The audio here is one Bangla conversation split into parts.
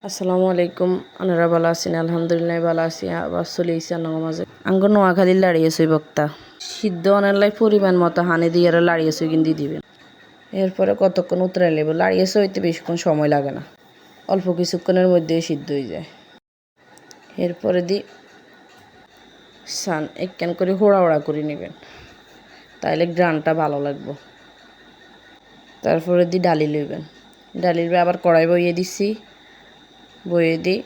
আসসালামু আলাইকুম আনারা ভালো আছেন আলহামদুলিল্লাহ ভালো আছি আবার চলে এসেছি মাঝে আঙ্গ নোয়াখালী লাড়িয়েছই বক্তা সিদ্ধ অনেলাই পরিমাণ মতো হানি দিয়ে আর লাড়িয়েছই কিন্তু দিবেন এরপরে কতক্ষণ উতরাই নেব লাড়িয়েছে হইতে বেশিক্ষণ সময় লাগে না অল্প কিছুক্ষণের মধ্যেই সিদ্ধ হয়ে যায় এরপরে সান একখান করে হোড়া করে নেবেন তাইলে গ্রানটা ভালো লাগবে তারপরে ডালি লইবেন ডালির আবার কড়াই বইয়ে দিচ্ছি বইয়ে দিই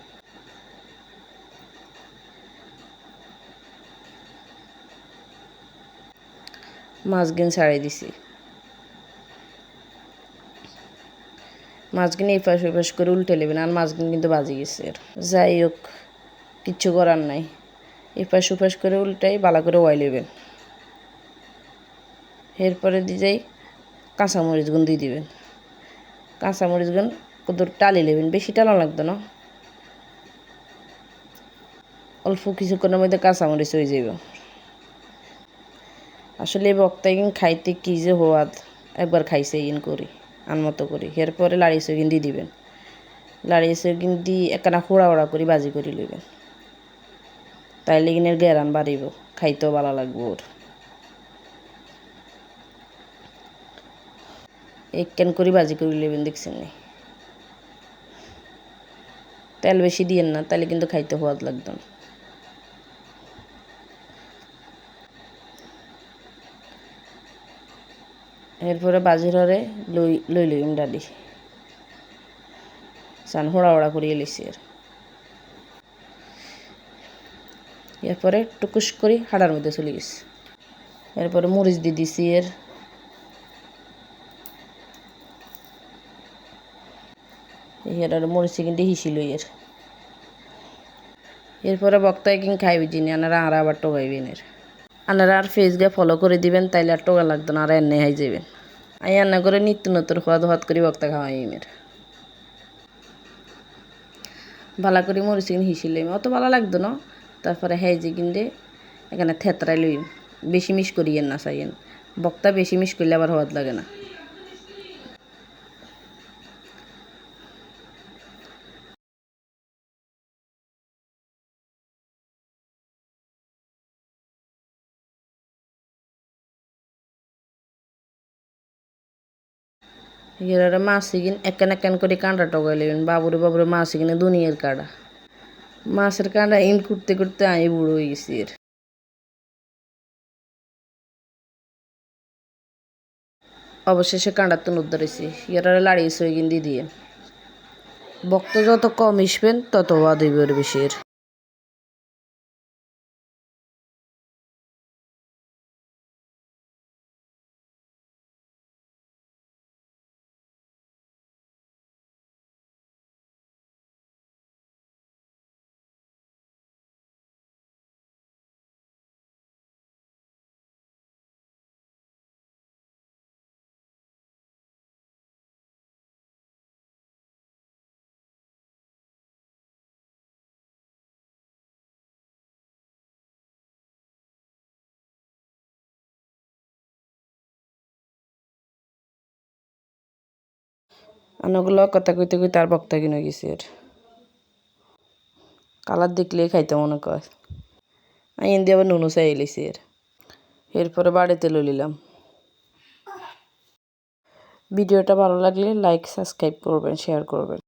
মাছগিন ছাড়াই দিছি মাছগিন এই পাশ ওই পাশ করে উল্টে নেবেন আর মাছগিন কিন্তু বাজি গেছে যাই হোক কিচ্ছু করার নাই এই পাশ ওপাশ করে উল্টাই বালা করে ওয়াই নেবেন এরপরে দিয়ে যাই কাঁচামরিচগুন দিয়ে দিবেন কাঁচামরিচগুন কত টালি নেবেন বেশি টালা লাগতো না অল্প কিছুক্ষণের মধ্যে কাঁচামরিচ হয়ে যাবে আসলে এই বক্তায় খাইতে কী যে হওয়াত একবার খাইছে করি আনমতো করি এরপরে লাড়ি সগিন দিয়ে দিবেন লাড়ি সগিন দিয়ে একখানা হোড়া করে বাজি করে লইবেন তাইলে কিনের গেরান বাড়িব খাইতেও ভালো লাগবে ওর একখান করে বাজি করে লইবেন দেখছেন নি তেল বেশি দিয়েন না তাহলে কিন্তু খাইতে হওয়াত লাগতো না এরপরে বাজির হরে লইম ডালি সান হোড়া করিয়ে লিছি এরপরে টুকুস করে হাড়ার মধ্যে চলে গেছে এরপরে মরিচ দিয়ে দিছি মরিচ কিন্তু হিসিল এরপরে বক্তায় খাইবি যিনি আনারা আবার টোকাইবেন আনারা আর ফেসকে ফলো করে দিবেন তাইলে আর টোকা লাগতো না আর এনে হাই যাবেন আই রান্না করে নিত্য নতুন হওয়াত করে বক্তা খাওয়াই ভালো করে মরিচ হিসিলে অত ভালো লাগতো না তারপরে হেজে কিনতে এখানে থেতরাই লই বেশি মিস করিয়েন না চাইয়েন বক্তা বেশি মিস করলে আবার হওয়াত লাগে না এরা মাছ কিন একখান করে কাঁটা টগাই লইবেন বাবুরে মাছ কিনে দুনিয়ার কাঁটা মাছের কাঁটা করতে করতে আমি বুড়ো হয়ে গেছি অবশেষে কাঁটার তো উদ্ধার হয়েছি এরা লাড়িয়ে সই কিন দিয়ে বক্ত যত কম ইসবেন তত ওয়াদ হইবে বেশি অনেকগুলো কথা কইতে কইতে আর বক্তা কিনে গেছি কালার দেখলেই খাইতে মনে কয় আমি এন দিয়ে আবার নুনু চাই এলিছি এরপরে বাড়িতে লইলাম ভিডিওটা ভালো লাগলে লাইক সাবস্ক্রাইব করবেন শেয়ার করবেন